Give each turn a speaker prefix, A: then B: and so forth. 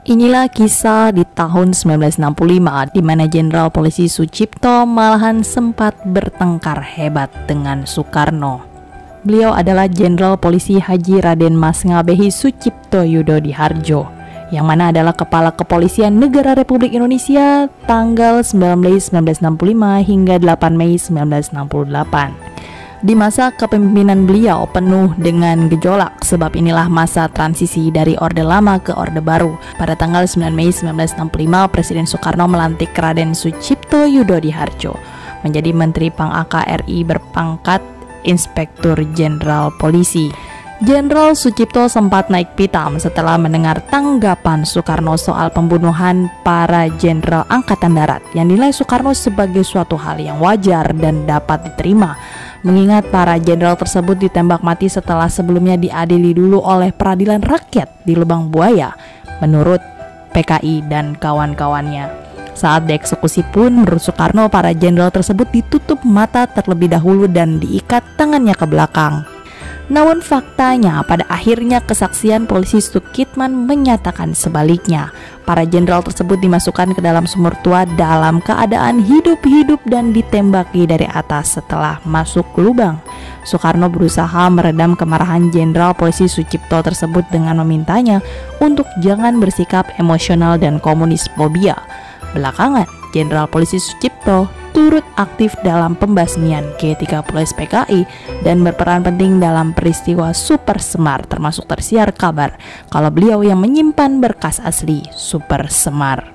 A: Inilah kisah di tahun 1965 di mana Jenderal Polisi Sucipto malahan sempat bertengkar hebat dengan Soekarno. Beliau adalah Jenderal Polisi Haji Raden Mas Ngabehi Sucipto Yudodiharjo, yang mana adalah Kepala Kepolisian Negara Republik Indonesia tanggal 9 Mei 1965 hingga 8 Mei 1968. Di masa kepemimpinan beliau penuh dengan gejolak, sebab inilah masa transisi dari Orde Lama ke Orde Baru. Pada tanggal 9 Mei 1965, Presiden Soekarno melantik Raden Sucipto Yudodiharjo menjadi Menteri Pang-AK RI berpangkat Inspektur Jenderal Polisi. Jenderal Sucipto sempat naik pitam setelah mendengar tanggapan Soekarno soal pembunuhan para jenderal Angkatan Darat yang dinilai Soekarno sebagai suatu hal yang wajar dan dapat diterima, mengingat para jenderal tersebut ditembak mati setelah sebelumnya diadili dulu oleh peradilan rakyat di Lubang Buaya menurut PKI dan kawan-kawannya. Saat dieksekusi pun menurut Soekarno para jenderal tersebut ditutup mata terlebih dahulu dan diikat tangannya ke belakang. Namun faktanya pada akhirnya kesaksian polisi Sukitman menyatakan sebaliknya. Para jenderal tersebut dimasukkan ke dalam sumur tua dalam keadaan hidup-hidup dan ditembaki dari atas setelah masuk lubang. Soekarno berusaha meredam kemarahan Jenderal Polisi Sucipto tersebut dengan memintanya untuk jangan bersikap emosional dan komunis fobia. Belakangan, Jenderal Polisi Sucipto turut aktif dalam pembasmian G30 PKI dan berperan penting dalam peristiwa Super Semar, termasuk tersiar kabar kalau beliau yang menyimpan berkas asli Super Semar.